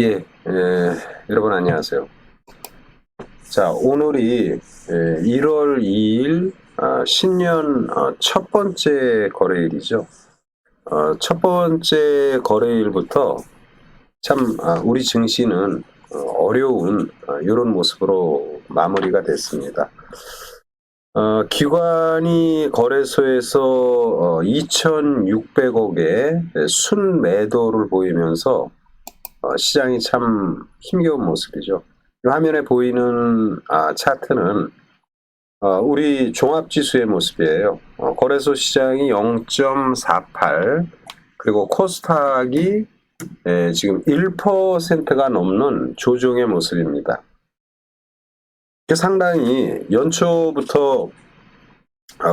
예, 여러분 안녕하세요. 자, 오늘이 1월 2일 신년 첫 번째 거래일이죠. 첫 번째 거래일부터 참 우리 증시는 어려운 이런 모습으로 마무리가 됐습니다. 기관이 거래소에서 2,600억의 순매도를 보이면서 시장이 참 힘겨운 모습이죠. 화면에 보이는 차트는 우리 종합지수의 모습이에요. 거래소 시장이 0.48 그리고 코스닥이 지금 1%가 넘는 조정의 모습입니다. 상당히 연초부터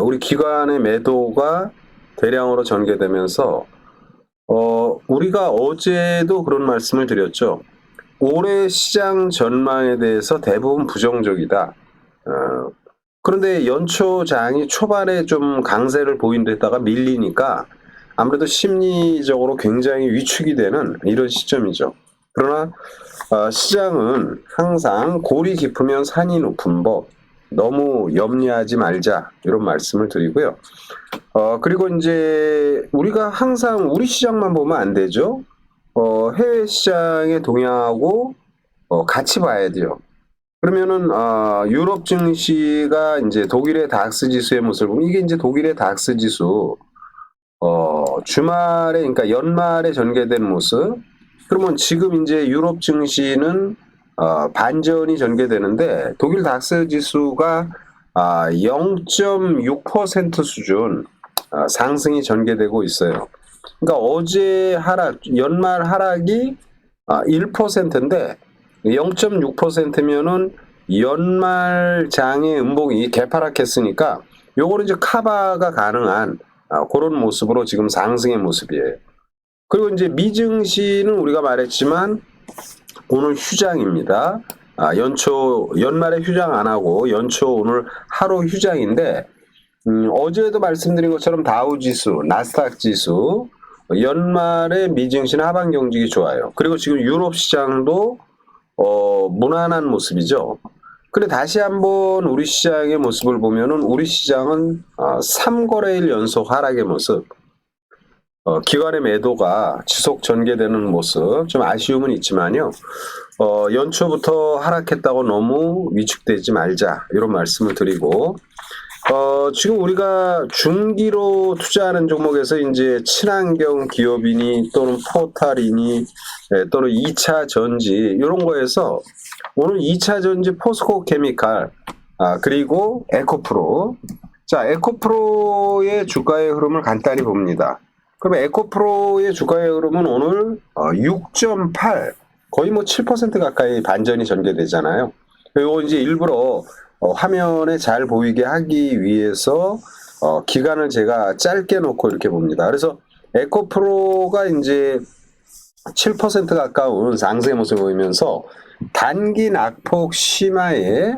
우리 기관의 매도가 대량으로 전개되면서 우리가 어제도 그런 말씀을 드렸죠. 올해 시장 전망에 대해서 대부분 부정적이다. 그런데 연초장이 초반에 좀 강세를 보인 데다가 밀리니까 아무래도 심리적으로 굉장히 위축이 되는 이런 시점이죠. 그러나 시장은 항상 골이 깊으면 산이 높은 법, 너무 염려하지 말자 이런 말씀을 드리고요. 그리고 이제 우리가 항상 우리 시장만 보면 안 되죠. 해외 시장의 동향하고 같이 봐야 돼요. 그러면은 유럽 증시가 이제 독일의 닥스 지수의 모습을 보면 이게 이제 독일의 닥스 지수 주말에 그러니까 연말에 전개된 모습. 그러면 지금 이제 유럽 증시는 반전이 전개되는데 독일 닥스 지수가 0.6% 수준 상승이 전개되고 있어요. 그러니까 어제 하락, 연말 하락이 1%인데 0.6%면은 연말 장의 음봉이 개파락했으니까 요거는 이제 커버가 가능한 그런 모습으로 지금 상승의 모습이에요. 그리고 이제 미증시는 우리가 말했지만 오늘 휴장입니다. 연말에 휴장 안 하고 연초 오늘 하루 휴장인데 어제도 말씀드린 것처럼 다우지수, 나스닥 지수 연말에 미증시는 하반 경직이 좋아요. 그리고 지금 유럽 시장도 무난한 모습이죠. 근데 다시 한번 우리 시장의 모습을 보면은 우리 시장은 3거래일 연속 하락의 모습, 기관의 매도가 지속 전개되는 모습 좀 아쉬움은 있지만요. 연초부터 하락했다고 너무 위축되지 말자 이런 말씀을 드리고 지금 우리가 중기로 투자하는 종목에서 이제 친환경 기업이니 또는 포탈이니 또는 2차 전지 이런 거에서 오늘 2차 전지 포스코 케미칼 그리고 에코프로 자 에코프로의 주가의 흐름을 간단히 봅니다. 그럼 에코프로의 주가의 흐름은 오늘 6.8 거의 뭐 7% 가까이 반전이 전개되잖아요. 그리고 이제 일부러 화면에 잘 보이게 하기 위해서 기간을 제가 짧게 놓고 이렇게 봅니다. 그래서 에코프로가 이제 7% 가까운 상승의 모습을 보이면서 단기 낙폭 심화에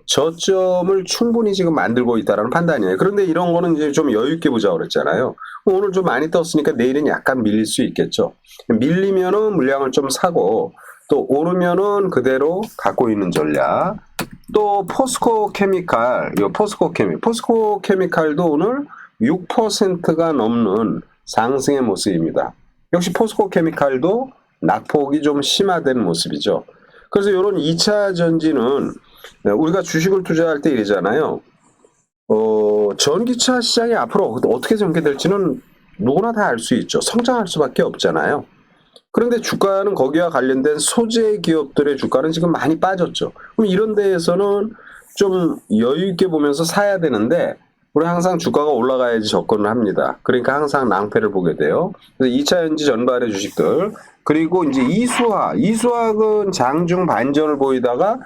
저점을 충분히 지금 만들고 있다는 판단이에요. 그런데 이런 거는 이제 좀 여유 있게 보자고 그랬잖아요. 오늘 좀 많이 떴으니까 내일은 약간 밀릴 수 있겠죠. 밀리면은 물량을 좀 사고 또 오르면은 그대로 갖고 있는 전략. 또 포스코 케미칼, 포스코 케미칼도 오늘 6%가 넘는 상승의 모습입니다. 역시 포스코 케미칼도 낙폭이 좀 심화된 모습이죠. 그래서 이런 2차 전지는 우리가 주식을 투자할 때 이러잖아요. 전기차 시장이 앞으로 어떻게 전개될지는 누구나 다 알 수 있죠. 성장할 수밖에 없잖아요. 그런데 주가는 거기와 관련된 소재 기업들의 주가는 지금 많이 빠졌죠. 그럼 이런 데에서는 좀 여유 있게 보면서 사야 되는데 우리 항상 주가가 올라가야지 접근을 합니다. 그러니까 항상 낭패를 보게 돼요. 그래서 2차 전지 전반의 주식들 그리고 이제 이수학은 장중 반전을 보이다가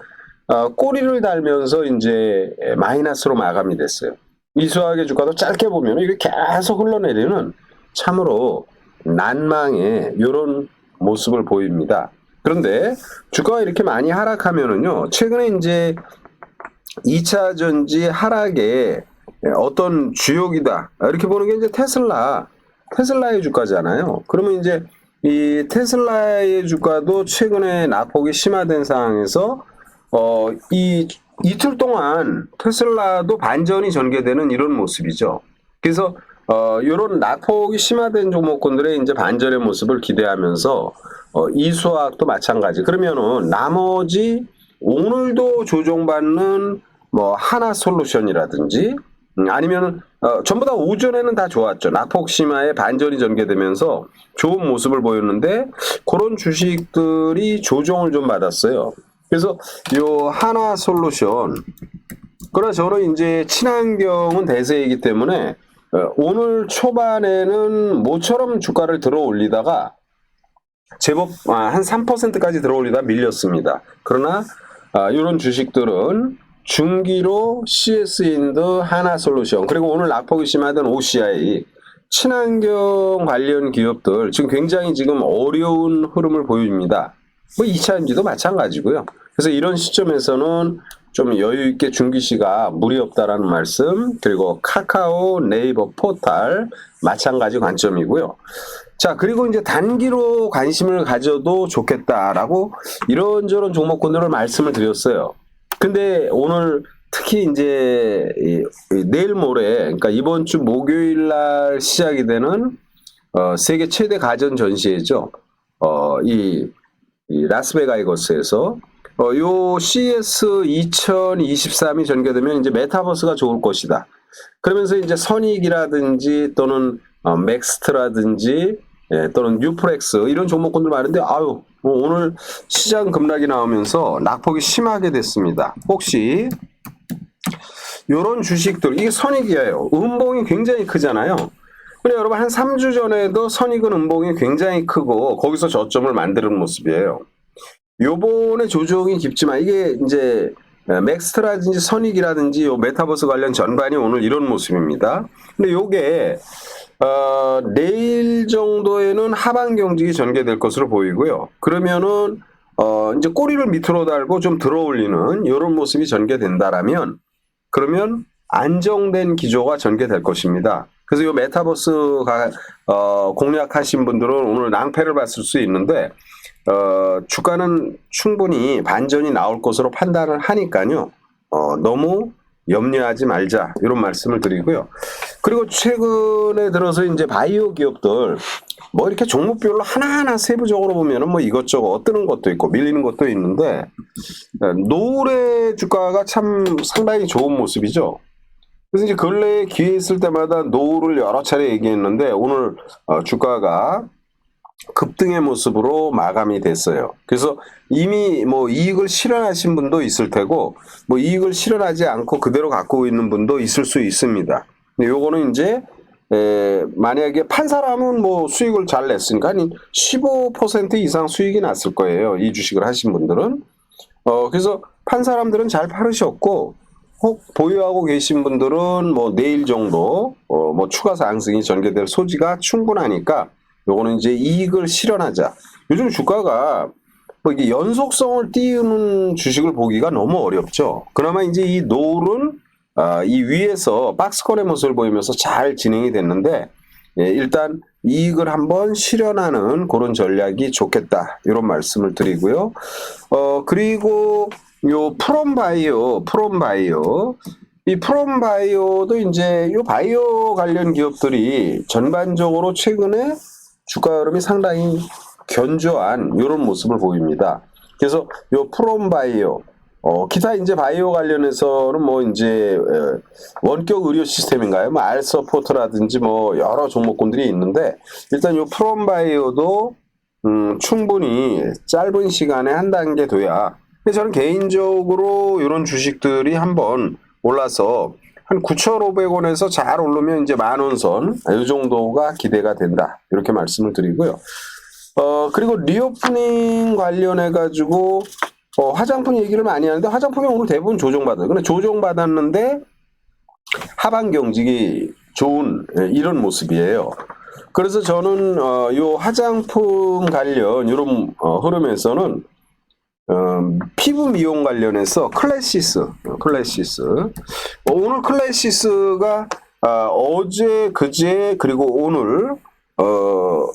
꼬리를 달면서 이제 마이너스로 마감이 됐어요. 이수학의 주가도 짧게 보면 이게 계속 흘러내리는 참으로 난망의 이런 모습을 보입니다. 그런데 주가가 이렇게 많이 하락하면은요, 최근에 이제 2차 전지 하락의 어떤 주역이다. 이렇게 보는 게 이제 테슬라의 주가잖아요. 그러면 이제 이 테슬라의 주가도 최근에 낙폭이 심화된 상황에서 이 이틀 동안 테슬라도 반전이 전개되는 이런 모습이죠. 그래서 이런 낙폭이 심화된 종목군들의 이제 반전의 모습을 기대하면서 이수학도 마찬가지. 그러면은 나머지 오늘도 조정받는 뭐 하나솔루션이라든지 아니면은 전부 다 오전에는 다 좋았죠. 낙폭 심화에 반전이 전개되면서 좋은 모습을 보였는데 그런 주식들이 조정을 좀 받았어요. 그래서 요 하나솔루션, 그러나 저는 이제 친환경은 대세이기 때문에 오늘 초반에는 모처럼 주가를 들어 올리다가 제법 한 3%까지 들어 올리다 밀렸습니다. 그러나 이런 주식들은 중기로 CS인드, 하나솔루션, 그리고 오늘 낙폭이 심하던 OCI, 친환경 관련 기업들 지금 굉장히 지금 어려운 흐름을 보입니다. 뭐 2차전지도 마찬가지고요. 그래서 이런 시점에서는 좀 여유 있게 중기시가 무리 없다라는 말씀, 그리고 카카오, 네이버, 포탈 마찬가지 관점이고요. 자, 그리고 이제 단기로 관심을 가져도 좋겠다라고 이런저런 종목군들을 말씀을 드렸어요. 근데 오늘 특히 이제 내일 모레, 그러니까 이번 주 목요일 날 시작이 되는 세계 최대 가전 전시회죠. 이 라스베가스에서 요 CES 2023이 전개되면 이제 메타버스가 좋을 것이다. 그러면서 이제 선익이라든지 또는 맥스트라든지 또는 뉴프렉스 이런 종목군들 많은데 오늘 시장 급락이 나오면서 낙폭이 심하게 됐습니다. 혹시 이런 주식들, 이게 선익이에요. 음봉이 굉장히 크잖아요. 근데 여러분 한 3주 전에도 선익은 음봉이 굉장히 크고 거기서 저점을 만드는 모습이에요. 요번에 조정이 깊지만 이게 이제 맥스트라든지 선익이라든지 요 메타버스 관련 전반이 오늘 이런 모습입니다. 근데 요게 내일 정도에는 하방 경직이 전개될 것으로 보이고요. 그러면은 이제 꼬리를 밑으로 달고 좀 들어 올리는 이런 모습이 전개된다라면 그러면 안정된 기조가 전개될 것입니다. 그래서 이 메타버스가 공략하신 분들은 오늘 낭패를 봤을 수 있는데 주가는 충분히 반전이 나올 것으로 판단을 하니까요. 너무 염려하지 말자 이런 말씀을 드리고요. 그리고 최근에 들어서 이제 바이오 기업들 뭐 이렇게 종목별로 하나하나 세부적으로 보면은 뭐 이것저것 뜨는 것도 있고 밀리는 것도 있는데 노을의 주가가 참 상당히 좋은 모습이죠. 그래서 이제 근래에 기회 있을 때마다 노을을 여러 차례 얘기했는데 오늘 주가가 급등의 모습으로 마감이 됐어요. 그래서 이미 뭐 이익을 실현하신 분도 있을 테고 뭐 이익을 실현하지 않고 그대로 갖고 있는 분도 있을 수 있습니다. 근데 요거는 이제 만약에 판 사람은 뭐 수익을 잘 냈으니까 15% 이상 수익이 났을 거예요. 이 주식을 하신 분들은. 그래서 판 사람들은 잘 팔으셨고 혹 보유하고 계신 분들은 뭐 내일 정도 뭐 추가 상승이 전개될 소지가 충분하니까 요거는 이제 이익을 실현하자. 요즘 주가가 뭐 이게 연속성을 띄우는 주식을 보기가 너무 어렵죠. 그나마 이제 이 노을은 이 위에서 박스권의 모습을 보이면서 잘 진행이 됐는데 일단 이익을 한번 실현하는 그런 전략이 좋겠다 이런 말씀을 드리고요. 그리고 요 프롬바이오 이 프롬바이오도 이제 요 바이오 관련 기업들이 전반적으로 최근에 주가 흐름이 상당히 견조한 이런 모습을 보입니다. 그래서 요 프롬바이오 기타 이제 바이오 관련해서는 뭐 이제 원격 의료 시스템인가요? 뭐 알서포트라든지 뭐 여러 종목군들이 있는데 일단 요 프롬바이오도 충분히 짧은 시간에 한 단계 돼야. 저는 개인적으로 이런 주식들이 한번 올라서 한 9,500원에서 잘 오르면 이제 10,000원 선, 이 정도가 기대가 된다. 이렇게 말씀을 드리고요. 그리고 리오프닝 관련해가지고, 화장품 얘기를 많이 하는데, 화장품이 오늘 대부분 조정받아요. 근데 조정받았는데, 하방 경직이 좋은, 이런 모습이에요. 그래서 저는, 요 화장품 관련, 이런, 흐름에서는, 피부 미용 관련해서 클래시스 오늘 클래시스가 어제 그제 그리고 오늘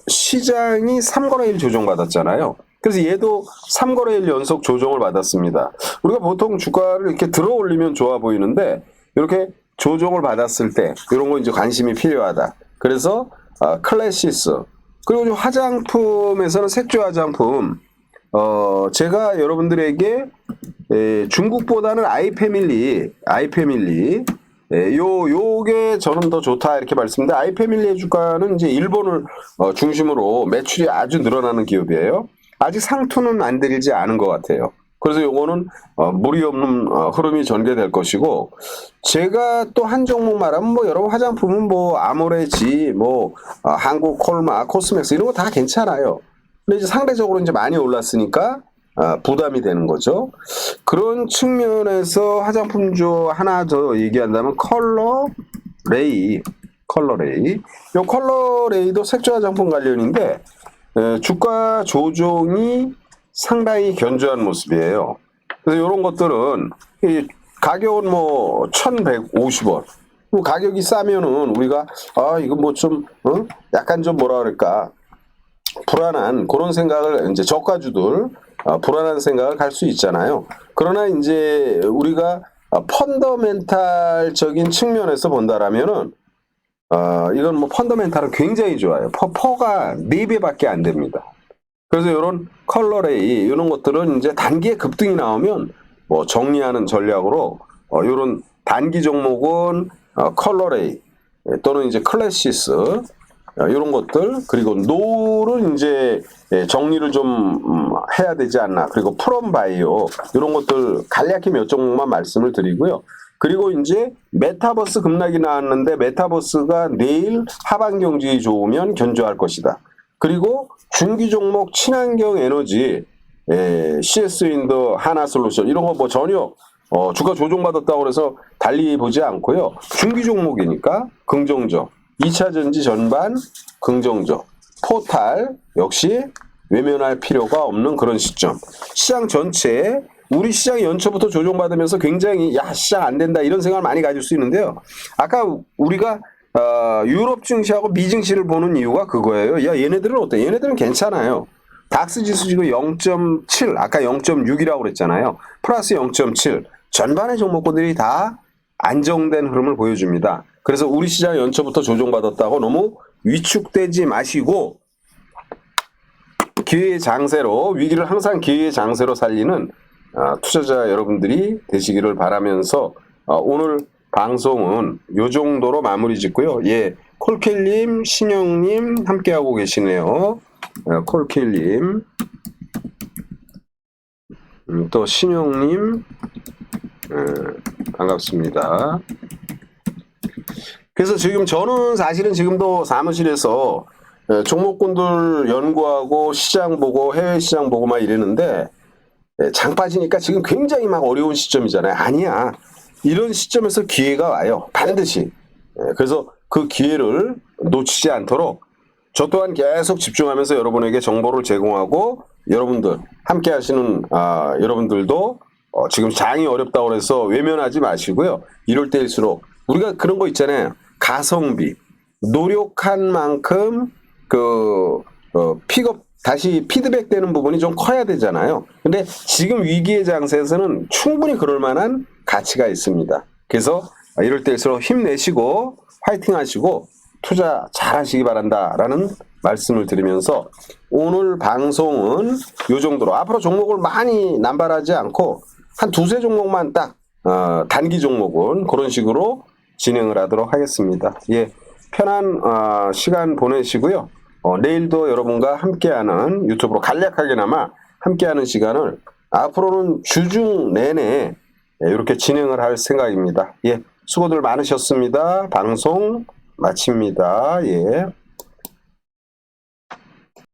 시장이 3거래일 조정받았잖아요. 그래서 얘도 3거래일 연속 조정을 받았습니다. 우리가 보통 주가를 이렇게 들어 올리면 좋아 보이는데 이렇게 조정을 받았을 때 이런 거 이제 관심이 필요하다. 그래서 클래시스 그리고 화장품에서는 색조 화장품 제가 여러분들에게 중국보다는 아이패밀리 요게 저는 더 좋다 이렇게 말씀드렸는데 아이패밀리의 주가는 이제 일본을 중심으로 매출이 아주 늘어나는 기업이에요. 아직 상투는 만들지 않은 것 같아요. 그래서 요거는 무리 없는 흐름이 전개될 것이고 제가 또 한 종목 말하면 뭐 여러분 화장품은 뭐 아모레지 뭐 한국 콜마 코스맥스 이런 거 다 괜찮아요. 근데 이제 상대적으로 이제 많이 올랐으니까 부담이 되는 거죠. 그런 측면에서 화장품주 하나 더 얘기한다면 컬러레이. 요 컬러레이도 색조 화장품 관련인데 주가 조정이 상당히 견조한 모습이에요. 그래서 이런 것들은 가격은 뭐 1,150원. 가격이 싸면은 우리가 이거 뭐 좀 약간 좀 뭐라 그럴까 불안한 그런 생각을 이제 저가주들 불안한 생각을 할 수 있잖아요. 그러나 이제 우리가 펀더멘탈적인 측면에서 본다라면은 이건 뭐 펀더멘탈은 굉장히 좋아요. 퍼가 4배밖에 안 됩니다. 그래서 이런 컬러레이 이런 것들은 이제 단기에 급등이 나오면 뭐 정리하는 전략으로 이런 단기 종목은 컬러레이 또는 이제 클래시스 이런 것들 그리고 노를 이제 정리를 좀 해야 되지 않나. 그리고 프롬바이오 이런 것들 간략히 몇 종목만 말씀을 드리고요. 그리고 이제 메타버스 급락이 나왔는데 메타버스가 내일 하반 경제가 좋으면 견조할 것이다. 그리고 중기 종목 친환경 에너지 CS윈드 하나솔루션 이런 거 뭐 전혀 주가 조정받았다고 그래서 달리 보지 않고요. 중기 종목이니까 긍정적. 2차 전지 전반 긍정적. 포탈 역시 외면할 필요가 없는 그런 시점. 시장 전체 우리 시장이 연초부터 조정받으면서 굉장히 시장 안 된다 이런 생각을 많이 가질 수 있는데요. 아까 우리가 유럽 증시하고 미 증시를 보는 이유가 그거예요. 얘네들은 어때? 얘네들은 괜찮아요. 닥스 지수 지금 0.7 아까 0.6이라고 그랬잖아요. 플러스 0.7 전반의 종목군들이 다 안정된 흐름을 보여줍니다. 그래서 우리 시장 연초부터 조정받았다고 너무 위축되지 마시고 기회의 장세로 위기를 항상 기회의 장세로 살리는 투자자 여러분들이 되시기를 바라면서 오늘 방송은 이 정도로 마무리 짓고요. 콜킬님, 신영님 함께하고 계시네요. 콜킬님, 또 신영님 반갑습니다. 그래서 지금 저는 사실은 지금도 사무실에서 종목군들 연구하고 시장 보고 해외 시장 보고 막 이러는데 장 빠지니까 지금 굉장히 막 어려운 시점이잖아요. 아니야. 이런 시점에서 기회가 와요. 반드시. 그래서 그 기회를 놓치지 않도록 저 또한 계속 집중하면서 여러분에게 정보를 제공하고 여러분들 함께 하시는 여러분들도 지금 장이 어렵다고 해서 외면하지 마시고요. 이럴 때일수록 우리가 그런 거 있잖아요. 가성비. 노력한 만큼 픽업 다시 피드백 되는 부분이 좀 커야 되잖아요. 근데 지금 위기의 장세에서는 충분히 그럴 만한 가치가 있습니다. 그래서 이럴 때일수록 힘내시고 화이팅 하시고 투자 잘 하시기 바란다라는 말씀을 드리면서 오늘 방송은 이 정도로 앞으로 종목을 많이 남발하지 않고 한 두세 종목만 딱 단기 종목은 그런 식으로 진행을 하도록 하겠습니다. 편한 시간 보내시고요. 내일도 여러분과 함께하는 유튜브로 간략하게나마 함께하는 시간을 앞으로는 주중 내내 이렇게 진행을 할 생각입니다. 수고들 많으셨습니다. 방송 마칩니다.